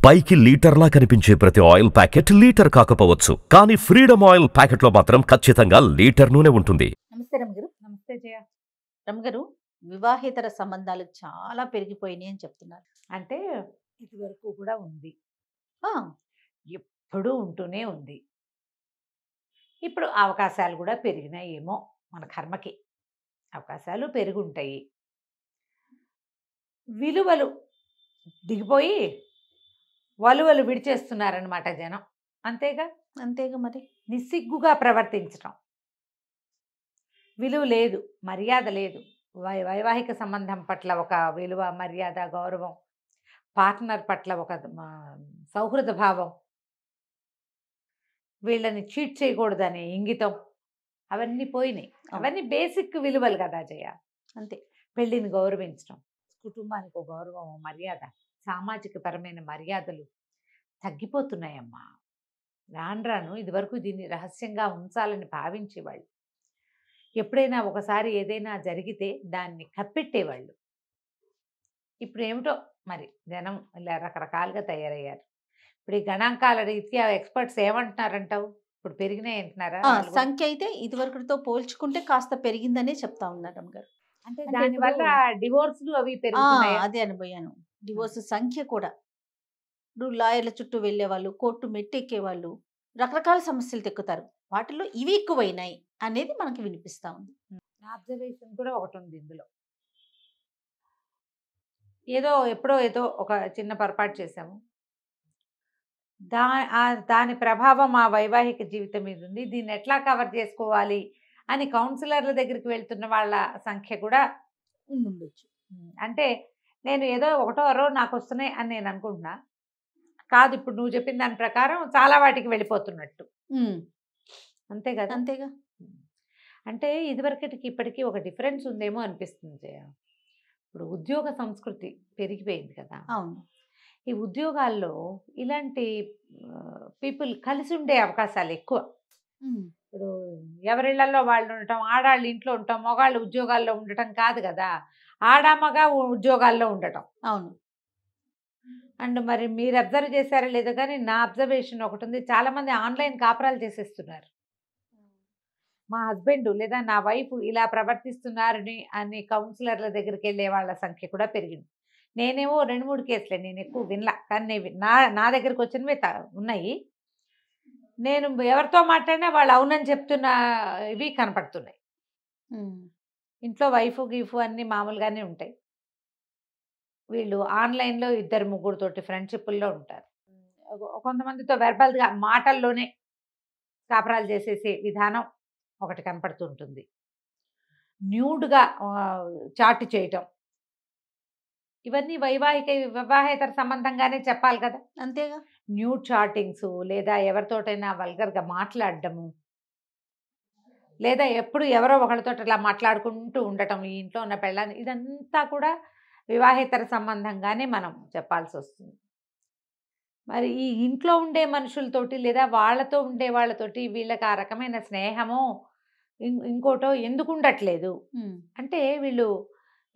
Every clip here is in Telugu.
పైకి లీటర్లా కనిపించే ప్రతి ఆయిల్ ప్యాకెట్ లీటర్ కాకపోవచ్చు, కానీ ఫ్రీడమ్ ఆయిల్ ప్యాకెట్లో మాత్రం ఖచ్చితంగా లీటర్ నూనె ఉంటుంది. నమస్తే రమగారు. నమస్తే జయ. రమగారు, వివాహేతర సంబంధాలు చాలా పెరిగిపోయినాయి అని చెప్తున్నారు. అంటే ఇదివరకు కూడా ఉంది, ఆ, ఎప్పుడూ ఉంటూనే ఉంది. ఇప్పుడు అవకాశాలు కూడా పెరిగినాయేమో, మన కర్మకి అవకాశాలు పెరుగుంటాయి. విలువలు దిగిపోయి వలువలు విడిచేస్తున్నారనమాట జనం. అంతేగా, అంతేగా మరి. నిస్సిగ్గుగా ప్రవర్తించటం, విలువ లేదు, మర్యాద లేదు. వైవాహిక సంబంధం పట్ల ఒక విలువ, మర్యాద, గౌరవం, పార్ట్నర్ పట్ల ఒక సౌహృద భావం, వీళ్ళని చీట్ చేయకూడదనే ఇంగితం, అవన్నీ పోయినాయి. అవన్నీ బేసిక్ విలువలు కదా జయ. అంతే. పెళ్ళిని గౌరవించడం, కుటుంబానికి ఒక గౌరవం, మర్యాద, సామాజిక పరమైన మర్యాదలు తగ్గిపోతున్నాయమ్మా. రాను రాను ఇదివరకు దీన్ని రహస్యంగా ఉంచాలని భావించేవాళ్ళు. ఎప్పుడైనా ఒకసారి ఏదైనా జరిగితే దాన్ని కప్పెట్టేవాళ్ళు. ఇప్పుడు ఏమిటో మరి జనం ఇలా రకరకాలుగా తయారయ్యారు. ఇప్పుడు ఈ గణాంకాల రీత్యా ఎక్స్పర్ట్స్ ఏమంటున్నారంటావు? ఇప్పుడు పెరిగినాయి అంటున్నారా? సంఖ్య అయితే ఇదివరకుతో పోల్చుకుంటే కాస్త పెరిగిందనే చెప్తా ఉన్నారు రమగారు. అంటే దానివల్ల డివోర్స్లు అవి పెరుగుతున్నాయి. అదే అనుభవాను. డివోర్స్ సంఖ్య కూడా. ఇప్పుడు లాయర్ల చుట్టూ వెళ్ళే వాళ్ళు, కోర్టు మెట్టెక్కే వాళ్ళు, రకరకాల సమస్యలు తెక్కుతారు. వాటిలో ఇవి ఎక్కువైనాయి అనేది మనకి వినిపిస్తా ఉంది. నా అబ్జర్వేషన్ కూడా ఒకటి ఉంది ఇందులో. ఎప్పుడో ఏదో ఒక చిన్న పొరపాటు చేశాము, దాని ప్రభావం మా వైవాహిక జీవితం మీద ఉంది. దీన్ని ఎట్లా కవర్ చేసుకోవాలి అని కౌన్సిలర్ల దగ్గరికి వెళ్తున్న వాళ్ళ సంఖ్య కూడా ఉండొచ్చు. అంటే నేను ఏదో ఒకటో అరో నాకు వస్తున్నాయి అని నేను అనుకుంటున్నా. కాదు, ఇప్పుడు నువ్వు చెప్పిన దాని ప్రకారం చాలా వాటికి వెళ్ళిపోతున్నట్టు. అంతే కదా. అంతేగా. అంటే ఇదివరకటికి ఇప్పటికీ ఒక డిఫరెన్స్ ఉందేమో అనిపిస్తుంది జయ. ఇప్పుడు ఉద్యోగ సంస్కృతి పెరిగిపోయింది కదా. అవును. ఈ ఉద్యోగాల్లో ఇలాంటి పీపుల్ కలిసి ఉండే అవకాశాలు ఎక్కువ. ఇప్పుడు ఎవరిళ్లలో వాళ్ళు ఉండటం, ఆడాళ్ళు ఇంట్లో ఉండటం, మగాళ్ళు ఉద్యోగాల్లో ఉండటం కాదు కదా, ఆడామగా ఉద్యోగాల్లో ఉండటం. అవును. అండ్ మరి మీరు అబ్జర్వ్ చేశారో లేదో కానీ నా అబ్జర్వేషన్ ఒకటి ఉంది, చాలామంది ఆన్లైన్ కాపురాలు చేసేస్తున్నారు. మా హస్బెండ్ లేదా నా వైఫ్ ఇలా ప్రవర్తిస్తున్నారని అని కౌన్సిలర్ల దగ్గరికి వెళ్ళే వాళ్ళ సంఖ్య కూడా పెరిగింది. నేనేమో 2-3 కేసులే, నేను ఎక్కువ వినలా, కానీ నా దగ్గరికి వచ్చినవి ఉన్నాయి. నేను ఎవరితో మాట్లాడినా వాళ్ళు అవునని చెప్తున్న ఇవి కనపడుతున్నాయి. ఇంట్లో వైఫ్ గీఫ్ అన్నీ మామూలుగానే ఉంటాయి. వీళ్ళు ఆన్లైన్లో 2-3 తోటి ఫ్రెండ్షిప్ల్లో ఉంటారు. కొంతమందితో వెర్బల్గా మాటల్లోనే కాపురాలు చేసేసే విధానం ఒకటి కనపడుతుంటుంది. న్యూడ్గా చాట్ చేయటం, ఇవన్నీ వివాహేతర సంబంధంగానే చెప్పాలి కదా. అంతేగా. న్యూడ్ చాటింగ్స్, లేదా ఎవరితోటైనా వల్గర్గా మాట్లాడడము, లేదా ఎప్పుడు ఎవరో ఒకరితో ఇలా మాట్లాడుకుంటూ ఉండటం, ఈ ఇంట్లో ఉన్న పెళ్ళాన్ని, ఇదంతా కూడా వివాహేతర సంబంధంగానే మనం చెప్పాల్సి వస్తుంది. మరి ఈ ఇంట్లో ఉండే మనుషులతోటి లేదా వాళ్ళతో ఉండే వాళ్ళతోటి వీళ్ళకి ఆ రకమైన స్నేహమో ఇంకోటో ఎందుకు ఉండట్లేదు అంటే వీళ్ళు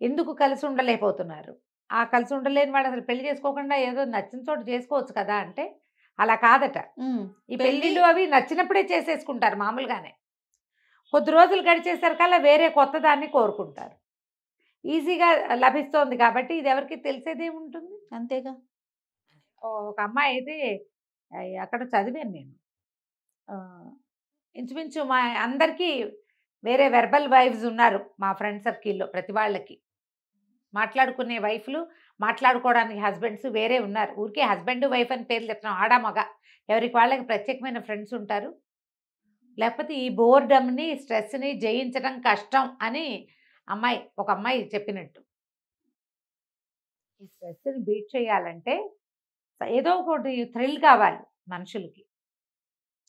ఎందుకు కలిసి ఉండలేకపోతున్నారు? ఆ కలిసి ఉండలేని వాడు అసలు పెళ్లి చేసుకోకుండా ఏదో నచ్చిన చోటు చేసుకోవచ్చు కదా అంటే అలా కాదట. ఈ పెళ్ళిళ్ళు అవి నచ్చినప్పుడే చేసేసుకుంటారు మామూలుగానే. కొద్ది రోజులు గడిచేసరికల్లా వేరే కొత్త దాన్ని కోరుకుంటారు. ఈజీగా లభిస్తోంది కాబట్టి ఇది ఎవరికి తెలిసేదేముంటుంది. అంతేగా. ఒక అమ్మాయి అయితే అక్కడ చదివాను నేను, ఇంచుమించు మా అందరికీ వేరే వెర్బల్ వైఫ్స్ ఉన్నారు మా ఫ్రెండ్ సర్కిల్లో. ప్రతి వాళ్ళకి మాట్లాడుకునే వైఫ్లు, మాట్లాడుకోవడానికి హస్బెండ్స్ వేరే ఉన్నారు. ఊరికే హస్బెండ్ వైఫ్ అని పేర్లు చెప్తున్నాం, ఆడ మగ ఎవరికి వాళ్ళకి ప్రత్యేకమైన ఫ్రెండ్స్ ఉంటారు. లేకపోతే ఈ బోర్డమ్ని, స్ట్రెస్ని జయించడం కష్టం అని ఒక అమ్మాయి చెప్పినట్టు. ఈ స్ట్రెస్ని బీట్ చేయాలంటే ఏదో ఒకటి థ్రిల్ కావాలి మనుషులకి.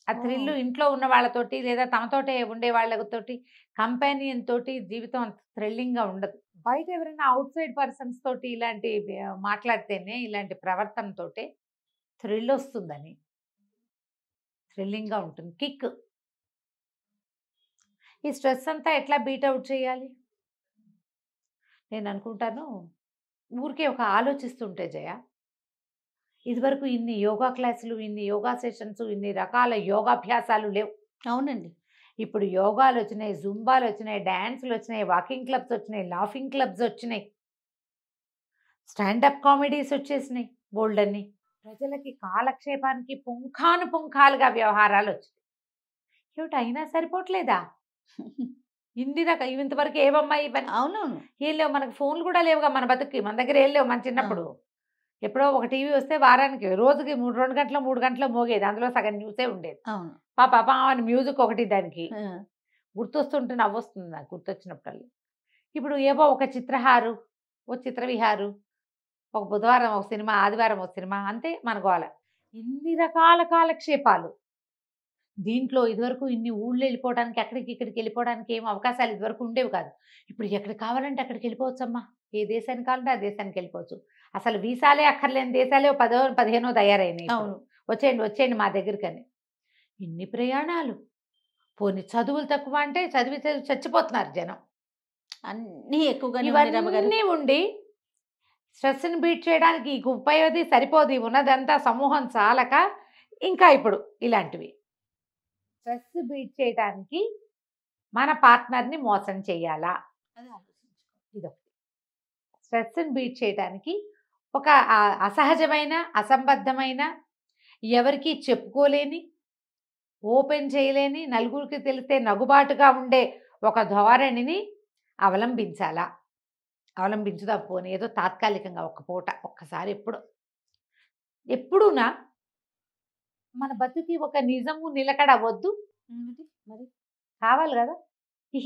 ఆ థ్రిల్ ఇంట్లో ఉన్న వాళ్ళతోటి లేదా తమతోటే ఉండే వాళ్ళతోటి, కంపానియన్ తోటి జీవితం అంత థ్రిల్లింగ్గా ఉండదు. బయట ఎవరైనా అవుట్ సైడ్ పర్సన్స్ తోటి ఇలాంటి మాట్లాడితేనే, ఇలాంటి ప్రవర్తనతోటే థ్రిల్ వస్తుందని, థ్రిల్లింగ్గా ఉంటుంది, కిక్. ఈ స్ట్రెస్ అంతా ఎట్లా బీట్ అవుట్ చేయాలి? నేను అనుకుంటాను, ఊరికే ఒక ఆలోచిస్తుంటే జయ, ఇదివరకు ఇన్ని యోగా క్లాసులు, ఇన్ని యోగా సెషన్స్, ఇన్ని రకాల యోగాభ్యాసాలు లేవు. అవునండి. ఇప్పుడు యోగాలు వచ్చినాయి, జుంబాలు వచ్చినాయి, డాన్సులు వచ్చినాయి, వాకింగ్ క్లబ్స్ వచ్చినాయి, లాఫింగ్ క్లబ్స్ వచ్చినాయి, స్టాండప్ కామెడీస్ వచ్చేసినాయి బోల్డన్ని. ప్రజలకి కాలక్షేపానికి పుంఖానుపుంఖాలుగా వ్యవహారాలు వచ్చినాయి. ఏమిటి అయినా సరిపోవట్లేదా? ఇన్ని రకాల ఇంతవరకు ఏవమ్మా ఇవన్నీ? అవునవును. ఏం లేవు, మనకు ఫోన్లు కూడా లేవుగా మన బతుక్కి. మన దగ్గర ఏం లేవు మన చిన్నప్పుడు. ఎప్పుడో ఒక టీవీ వస్తే వారానికి రోజుకి 2 గంటలు 3 గంటలు మోగేది. అందులో సగం న్యూసే ఉండేది. అవును. పాప అని మ్యూజిక్ ఒకటి దానికి ఆ, గుర్తొస్తుంటే నవ్వొస్తుంది నాకు గుర్తొచ్చినప్పుడల్లా. ఇప్పుడు ఏవో ఒక చిత్రహారు, ఓ చిత్రవిహారు, ఒక బుధవారం ఒక సినిమా, ఆదివారం ఒక సినిమా, అంతే మన గోల. ఇన్ని రకాల కాలక్షేపాలు. దీంట్లో ఇదివరకు ఇన్ని ఊళ్ళు వెళ్ళిపోవడానికి, అక్కడికి ఇక్కడికి వెళ్ళిపోవడానికి ఏం అవకాశాలు ఇదివరకు ఉండేవి కాదు. ఇప్పుడు ఎక్కడికి కావాలంటే అక్కడికి వెళ్ళిపోవచ్చమ్మా. ఏ దేశానికి కావాలంటే ఆ దేశానికి వెళ్ళిపోవచ్చు. అసలు వీసాలే అక్కర్లేని దేశాలే 10 15 తయారైనాయి. అవును. వచ్చేయండి మా దగ్గరికని. ఇన్ని ప్రయాణాలు. పోనీ చదువులు తక్కువ అంటే చదివి చచ్చిపోతున్నారు జనం. అన్నీ ఎక్కువగానే ఉన్నాయి రమ్మగారు. ఇవన్నీ ఉండి స్ట్రెస్ని బీట్ చేయడానికి ఈ ఉపయోగది సరిపోదు, ఉన్నదంతా సమూహం చాలక ఇంకా ఇప్పుడు ఇలాంటివి. స్ట్రెస్ బీట్ చేయడానికి మన పార్ట్నర్ని మోసం చేయాలా? అది ఆలోచించుకో. ఇదొకటి. స్ట్రెస్ని బీట్ చేయడానికి ఒక అసహజమైన, అసంబద్ధమైన, ఎవరికి చెప్పుకోలేని, ఓపెన్ చేయలేని, నలుగురికి తెలిస్తే నగుబాటుగా ఉండే ఒక ధోరణిని అవలంబించాలా? అవలంబించుదా పోనీ ఏదో తాత్కాలికంగా ఒక్క పూట ఒక్కసారి ఎప్పుడూనా మన బతుకి ఒక నిజము నిలకడ వద్దు మరి కావాలి కదా.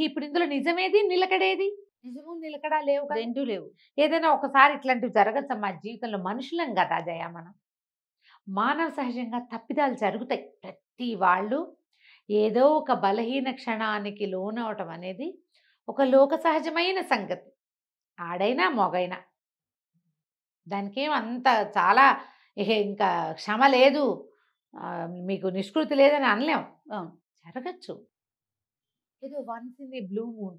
ఇప్పుడు ఇందులో నిజమేది, నిలకడేది? నిజము నిలకడ లేవు కదా. రెండూ లేవు. ఏదైనా ఒకసారి ఇట్లాంటివి జరగచ్చు మా జీవితంలో. మనుషులం కదా జయ మనం. మానవ సహజంగా తప్పిదాలు జరుగుతాయి. ప్రతి వాళ్ళు ఏదో ఒక బలహీన క్షణానికి లోనవటం అనేది ఒక లోక సహజమైన సంగతి. ఆడైనా మొగైనా దానికేం అంత చాలా ఇంకా క్షమ లేదు, మీకు నిష్కృతి లేదని అనలేం. అవును. జరగచ్చు. ఏదో once in a blue moon.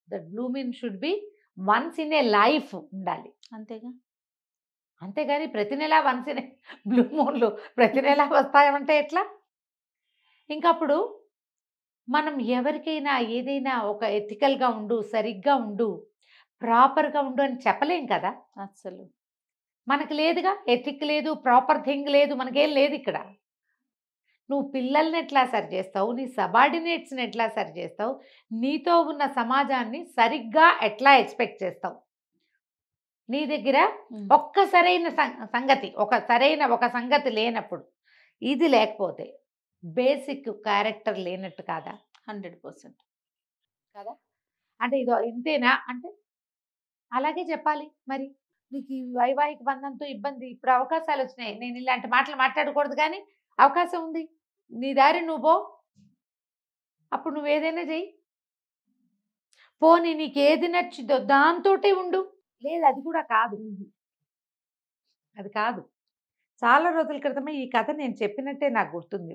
That blue moon should be once in a life ఉండాలి. అంతేగా. అంతేగాని ప్రతి నెల వన్స్ ఇన్ ఏ బ్లూ మూన్లు ప్రతి నెల వస్తాయంటే ఎట్లా? ఇంకప్పుడు మనం ఎవరికైనా ఏదైనా ఒక ఎథికల్గా ఉండు, సరిగ్గా ఉండు, ప్రాపర్గా ఉండు అని చెప్పలేం కదా. అసలు మనకు లేదుగా, ఎథిక్ లేదు, ప్రాపర్ థింగ్ లేదు, మనకేం లేదు ఇక్కడ. నువ్వు పిల్లల్ని ఎట్లా సరి చేస్తావు, నీ సబార్డినేట్స్ని ఎట్లా సరి చేస్తావు, నీతో ఉన్న సమాజాన్ని సరిగ్గా ఎట్లా ఎక్స్పెక్ట్ చేస్తావు? నీ దగ్గర ఒక్క సరైన సంగతి, ఒక సంగతి లేనప్పుడు, ఇది లేకపోతే బేసిక్ క్యారెక్టర్ లేనట్టు కాదా? 100% కదా. అంటే ఇదో ఇంతేనా అంటే అలాగే చెప్పాలి. మరి నీకు ఈ వైవాహిక బంధంతో ఇబ్బంది, ఇప్పుడు అవకాశాలు వచ్చినాయి, నేను ఇలాంటి మాటలు మాట్లాడకూడదు కానీ అవకాశం ఉంది, నీ దారి నువ్వు పో, అప్పుడు నువ్వు ఏదైనా చెయ్యి. పోనీ నీకు ఏది నచ్చిందో దాంతోటే ఉండు. లేదు అది కూడా కాదు, అది కాదు. చాలా రోజుల క్రితమే ఈ కథ నేను చెప్పినట్టే నాకు గుర్తుంది.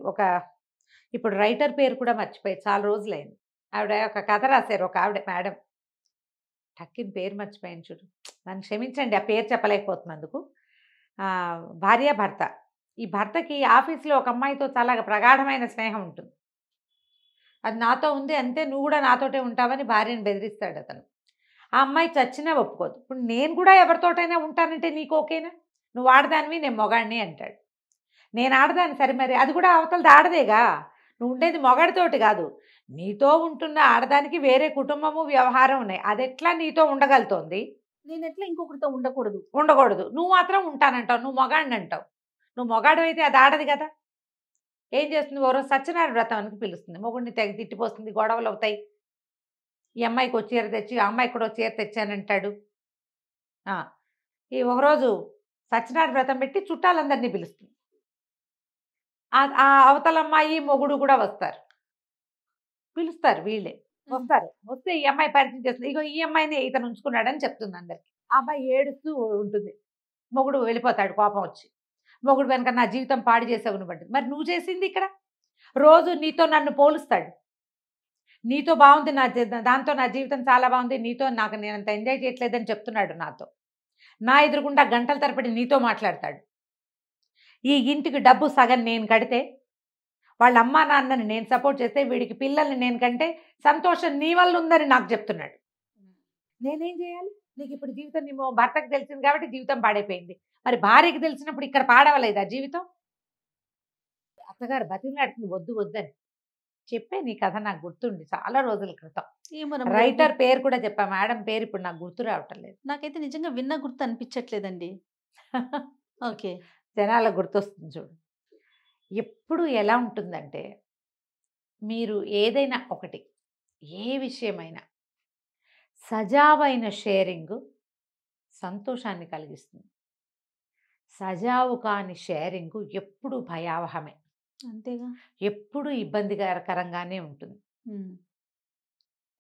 ఇప్పుడు రైటర్ పేరు కూడా మర్చిపోయి చాలా రోజులైంది. ఆవిడ ఒక కథ రాశారు, ఒక ఆవిడ మేడం, టక్కిన పేరు మర్చిపోయాను చూడు, నన్ను క్షమించండి ఆ పేరు చెప్పలేకపోతున్నందుకు. భార్య భర్త, ఈ భర్తకి ఆఫీస్లో ఒక అమ్మాయితో చాలా ప్రగాఢమైన స్నేహం ఉంటుంది. అది నాతో ఉంది అంతే, నువ్వు కూడా నాతోటే ఉంటావని భార్యని బెదిరిస్తాడు అతను. ఆ అమ్మాయి చచ్చినా ఒప్పుకోదు. ఇప్పుడు నేను కూడా ఎవరితోటైనా ఉంటానంటే నీకు ఓకేనా? నువ్వు ఆడదానివి, నేను మొగాడిని అంటాడు. నేను ఆడదాన్ని, సరే మరి అది కూడా అవతలది ఆడదేగా, నువ్వు ఉండేది మొగాడితోటి కాదు, నీతో ఉంటున్న ఆడదానికి వేరే కుటుంబము వ్యవహారం ఉన్నాయి, అది ఎట్లా నీతో ఉండగలుగుతోంది? నేను ఎట్లా ఇంకొకరితో ఉండకూడదు? నువ్వు మాత్రం ఉంటానంటావు, నువ్వు మొగాడిని అంటావు. నువ్వు మొగాడు అయితే అది ఆడది కదా. ఏం చేస్తుంది? ఓ రోజు సత్యనారాయణ వ్రతం అని పిలుస్తుంది, మొగుడిని తెగ తిట్టిపోస్తుంది, గొడవలు అవుతాయి. ఈ అమ్మాయికి వచ్చి చీర తెచ్చి, ఆ అమ్మాయికి కూడా చీర తెచ్చానంటాడు. ఈ ఒకరోజు సత్యనారాయణ వ్రతం పెట్టి చుట్టాలందరినీ పిలుస్తుంది. ఆ అవతల అమ్మాయి మొగుడు కూడా వస్తారు, పిలుస్తారు, వీళ్ళే వస్తారు. వస్తే ఈ అమ్మాయి పరిచయం చేస్తుంది, ఇగో ఈ అమ్మాయిని ఇతను ఉంచుకున్నాడని చెప్తుంది అందరికి. ఆ అమ్మాయి ఏడుస్తూ ఉంటుంది, మొగుడు వెళ్ళిపోతాడు కోపం వచ్చి. మొగుడు వెనక నా జీవితం పాడు చేసావు నువ్వు అంటుంది. మరి నువ్వు చేసింది ఇక్కడ, రోజు నీతో నన్ను పోలుస్తాడు, నీతో బాగుంది దాంతో నా జీవితం చాలా బాగుంది, నీతో నేను అంత ఎంజాయ్ చేయట్లేదని చెప్తున్నాడు నాతో. నా ఎదురుగుండా గంటల తరబడి నీతో మాట్లాడతాడు. ఈ ఇంటికి డబ్బు సగం నేను కడితే, వాళ్ళ అమ్మా నాన్నని నేను సపోర్ట్ చేస్తే, వీడికి పిల్లల్ని నేను కంటే సంతోషం నీ వల్ల ఉందని నాకు చెప్తున్నాడు. నేనేం చేయాలి? నీకు ఇప్పుడు జీవితం నీ భర్తకు తెలిసింది కాబట్టి జీవితం పాడైపోయింది. మరి భార్యకి తెలిసినప్పుడు ఇక్కడ పాడవలేదా జీవితం? అత్తగారు బతిమలాడుతుంది వద్దు వద్దని. చెప్పే నీ కథ నాకు గుర్తుంది చాలా రోజుల క్రితం. రైటర్ పేరు కూడా చెప్పా, మేడం పేరు ఇప్పుడు నాకు గుర్తు రావటం లేదు. నాకైతే నిజంగా విన్న గుర్తు అనిపించట్లేదండి. ఓకే, జనాలకు గుర్తొస్తుంది చూడు. ఎప్పుడు ఎలా ఉంటుందంటే, మీరు ఏదైనా ఒకటి, ఏ విషయమైనా సజావైన షేరింగ్ సంతోషాన్ని కలిగిస్తుంది. సజావు కాని షేరింగ్ ఎప్పుడు భయావహమే, అంతేగా. ఎప్పుడు ఇబ్బందికరంగానే ఉంటుంది.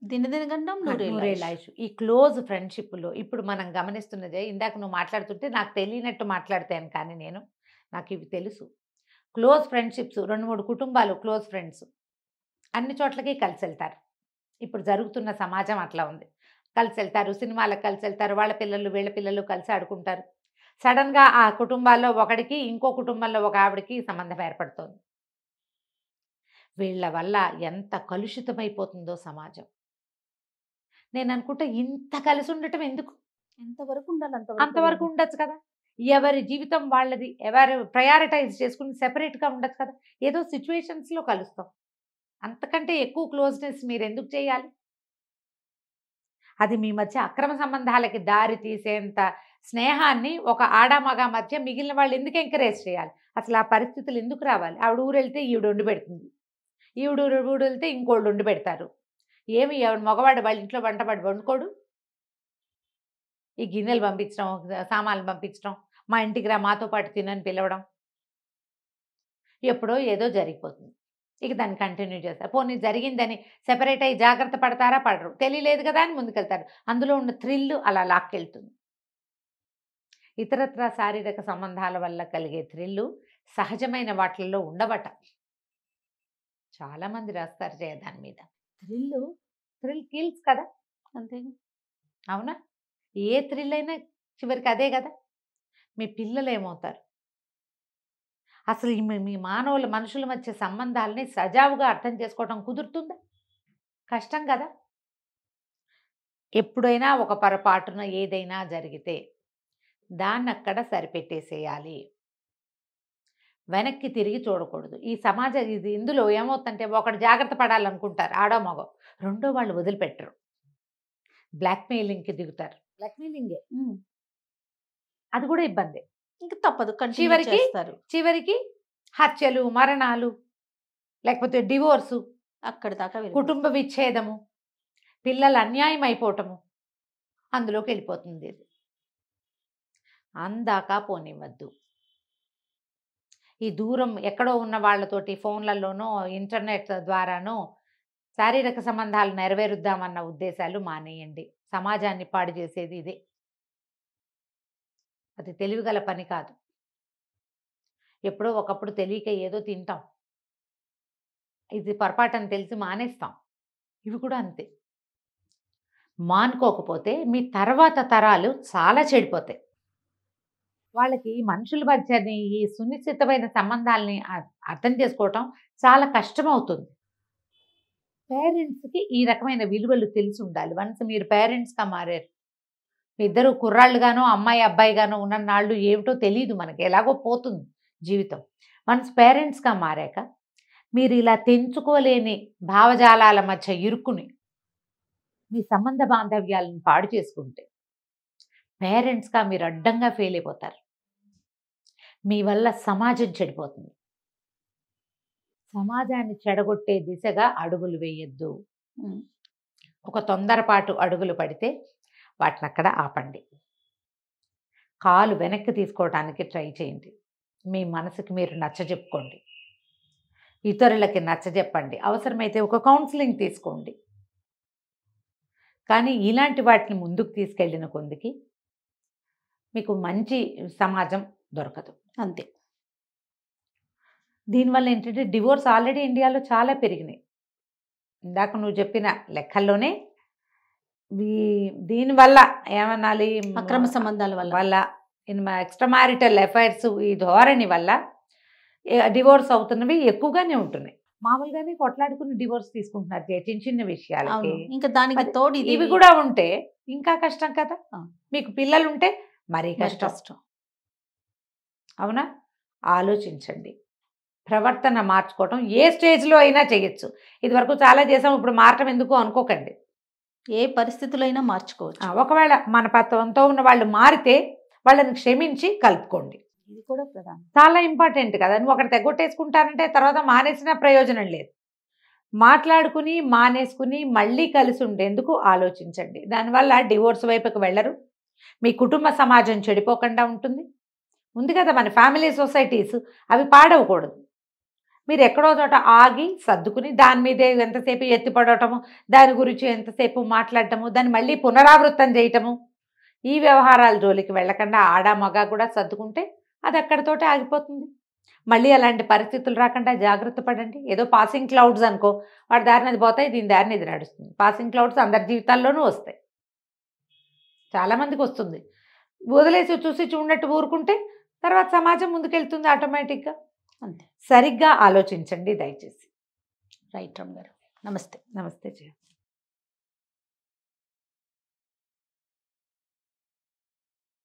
దినదినగండం నూరేళ్ళ ఆయుష్. ఈ క్లోజ్ ఫ్రెండ్షిప్లో ఇప్పుడు మనం గమనిస్తున్నదే, ఇందాక నువ్వు మాట్లాడుతుంటే నాకు తెలియనట్టు మాట్లాడతాను, కానీ నాకు ఇవి తెలుసు. క్లోజ్ ఫ్రెండ్షిప్స్, 2-3 కుటుంబాలు క్లోజ్ ఫ్రెండ్స్ అన్ని చోట్లకి కలిసి వెళ్తారు. ఇప్పుడు జరుగుతున్న సమాజం అట్లా ఉంది. కలిసి వెళ్తారు, సినిమాలకు కలిసి వెళ్తారు, వాళ్ళ పిల్లలు వీళ్ళ పిల్లలు కలిసి ఆడుకుంటారు. సడన్గా ఆ కుటుంబాల్లో ఒకడికి ఇంకో కుటుంబంలో ఒక ఆవిడకి సంబంధం ఏర్పడుతోంది. వీళ్ళ వల్ల ఎంత కలుషితమైపోతుందో సమాజం. నేను అనుకుంటా ఇంత కలిసి ఉండటం ఎందుకు? ఎంతవరకు ఉండాలి అంతవరకు ఉండొచ్చు కదా. ఎవరి జీవితం వాళ్ళది, ఎవరు ప్రయారిటైజ్ చేసుకుని సెపరేట్గా ఉండొచ్చు కదా. ఏదో సిచ్యువేషన్స్లో కలుస్తాం, అంతకంటే ఎక్కువ క్లోజ్నెస్ మీరు ఎందుకు చేయాలి? అది మీ మధ్య అక్రమ సంబంధాలకి దారి తీసేంత స్నేహాన్ని ఒక ఆడమగ మధ్య మిగిలిన వాళ్ళు ఎందుకు ఎంకరేజ్ చేయాలి? అసలు ఆ పరిస్థితులు ఎందుకు రావాలి? ఆవిడ ఊరు వెళ్తే ఈవిడ వండి పెడుతుంది, ఈవిడ ఊరు వెళ్తే ఇంకోళ్ళు వండి పెడతారు. ఏమి ఎవడు మగవాడు వాళ్ళ ఇంట్లో వంటవాడు వండుకోడు? ఈ గిన్నెలు పంపించడం, సామాన్లు పంపించడం, మా ఇంటికి రా మాతో పాటు తినని పిలవడం, ఎప్పుడో ఏదో జరిగిపోతుంది. ఇక దాన్ని కంటిన్యూ చేస్తారు. పోనీ జరిగిందని సెపరేట్ అయ్యి జాగ్రత్త పడతారా? పడరు. తెలియలేదు కదా అని ముందుకెళ్తారు. అందులో ఉన్న థ్రిల్ అలా లాక్కెళ్తుంది. ఇతరత్ర శారీరక సంబంధాల వల్ల కలిగే థ్రిల్లు సహజమైన వాటిల్లో ఉండవట. చాలామంది రాస్తారు దాని మీద. థ్రిల్ కిల్స్ కదా, అంతే. అవునా? ఏ థ్రిల్ అయినా చివరికి అదే కదా. మీ పిల్లలు ఏమవుతారు? అసలు మీ మనుషుల మధ్య సంబంధాలని సజావుగా అర్థం చేసుకోవటం కుదురుతుందా? కష్టం కదా. ఎప్పుడైనా ఒక పొరపాటున ఏదైనా జరిగితే దాన్ని అక్కడ సరిపెట్టేసేయాలి, వెనక్కి తిరిగి చూడకూడదు. ఈ సమాజం ఇందులో ఏమవుతుందంటే, ఒకటి జాగ్రత్త పడాలనుకుంటారు ఆడో మగో, రెండో వాళ్ళు వదిలిపెట్టరు, బ్లాక్మెయిలింగ్కి దిగుతారు. బ్లాక్మెయిలింగే, అది కూడా ఇబ్బంది. ఇంకా తప్పదు, చివరికి హత్యలు, మరణాలు, లేకపోతే డివోర్సు, అక్కడి దాకా కుటుంబ విచ్ఛేదము, పిల్లలు అన్యాయం అయిపోవటము, అందులోకి వెళ్ళిపోతుంది. ఇది అందాక పోనివ్వద్దు. ఈ దూరం ఎక్కడో ఉన్న వాళ్ళతోటి ఫోన్లలోనో ఇంటర్నెట్ ద్వారానో శారీరక సంబంధాలు నెరవేరుద్దామన్న ఉద్దేశాలు మానేయండి. సమాజాన్ని పాడు చేసేది ఇదే. అది తెలివిగల పని కాదు. ఎప్పుడో ఒకప్పుడు తెలియక ఏదో తింటాం, ఇది పొరపాటని తెలిసి మానేస్తాం. ఇవి కూడా అంతే. మానుకోకపోతే మీ తర్వాత తరాలు చాలా చెడిపోతాయి. వాళ్ళకి మనుషుల మధ్యని ఈ సునిశ్చితమైన సంబంధాలని అర్థం చేసుకోవటం చాలా కష్టమవుతుంది. పేరెంట్స్కి ఈ రకమైన విలువలు తెలిసి ఉండాలి. వన్స్ మీరు పేరెంట్స్గా మారారు, ఇద్దరు కుర్రాళ్ళుగానో అమ్మాయి అబ్బాయిగానో ఉన్ననాళ్ళు ఏమిటో తెలియదు మనకి, ఎలాగో పోతుంది జీవితం. వన్స్ పేరెంట్స్గా మారాక మీరు ఇలా తెంచుకోలేని భావజాలాల మధ్య ఇరుక్కుని మీ సంబంధ బాంధవ్యాలను పాడు చేసుకుంటే పేరెంట్స్గా మీరు అడ్డంగా ఫెయిల్ అయిపోతారు. మీ వల్ల సమాజం చెడిపోతుంది. సమాజాన్ని చెడగొట్టే దిశగా అడుగులు వేయొద్దు. ఒక తొందరపాటు అడుగులు పడితే వాటిని అక్కడ ఆపండి. కాలు వెనక్కి తీసుకోవడానికి ట్రై చేయండి. మీ మనసుకి మీరు నచ్చజెప్పుకోండి, ఇతరులకి నచ్చజెప్పండి, అవసరమైతే ఒక కౌన్సిలింగ్ తీసుకోండి. కానీ ఇలాంటి వాటిని ముందుకు తీసుకెళ్ళిన కొందికి మీకు మంచి సమాజం దొరకదు. అంతే. దీనివల్ల ఏంటంటే డివోర్స్ ఆల్రెడీ ఇండియాలో చాలా పెరిగినాయి. ఇందాక నువ్వు చెప్పిన లెక్కల్లోనే దీనివల్ల ఏమనాలి, అక్రమ సంబంధాల వల్ల ఎక్స్ట్రా మ్యారిటల్ అఫైర్స్ ఈ ధోరణి వల్ల డివోర్స్ అవుతున్నవి ఎక్కువగానే ఉంటున్నాయి. మామూలుగానే కొట్లాడుకుని డివోర్స్ తీసుకుంటున్నారు చిన్న చిన్న విషయాలకి. ఇంకా దానికి తోడు ఇవి కూడా ఉంటే ఇంకా కష్టం కదా. మీకు పిల్లలు ఉంటే మరీ కష్టం. అవునా? ఆలోచించండి. ప్రవర్తన మార్చుకోవటం ఏ స్టేజ్లో అయినా చేయొచ్చు. ఇది వరకు చాలా చేసాం, ఇప్పుడు మారటం ఎందుకు అనుకోకండి. ఏ పరిస్థితుల్లో అయినా మార్చుకోవచ్చు. ఒకవేళ మన పత్వంతో ఉన్న వాళ్ళు మారితే వాళ్ళని క్షమించి కలుపుకోండి. ఇది కూడా ప్రధానం, చాలా ఇంపార్టెంట్ కదా. నువ్వు ఒకటి తెగొట్టేసుకుంటానంటే తర్వాత మానేసిన ప్రయోజనం లేదు. మాట్లాడుకుని మానేసుకుని మళ్ళీ కలిసి ఉండేందుకు ఆలోచించండి. దానివల్ల డివోర్స్ వైపుకి వెళ్ళరు. మీ కుటుంబ సమాజం చెడిపోకుండా ఉంటుంది. ఉంది కదా మన ఫ్యామిలీ సొసైటీస్, అవి పాడవకూడదు. మీరు ఎక్కడో చోట ఆగి సర్దుకుని దాని మీదే ఎంతసేపు ఎత్తిపడటము, దాని గురించి ఎంతసేపు మాట్లాడటము, దాన్ని మళ్ళీ పునరావృతం చేయటము, ఈ వ్యవహారాల జోలికి వెళ్ళకుండా ఆడ మగ కూడా సర్దుకుంటే అది అక్కడితోటే ఆగిపోతుంది. మళ్ళీ అలాంటి పరిస్థితులు రాకుండా జాగ్రత్త పడండి. ఏదో పాసింగ్ క్లౌడ్స్ అనుకో, వాడి దారిని అది పోతాయి, దీని దారిని ఇది నడుస్తుంది. పాసింగ్ క్లౌడ్స్ అందరి జీవితాల్లోనూ వస్తాయి, చాలామందికి వస్తుంది. వదిలేసి చూసి చూడనట్టు ఊరుకుంటే తర్వాత సమాజం ముందుకెళ్తుంది ఆటోమేటిక్గా. అంతే. సరిగ్గా ఆలోచించండి దయచేసి. రైట్ రమ్య గారు, నమస్తే. నమస్తే జయ.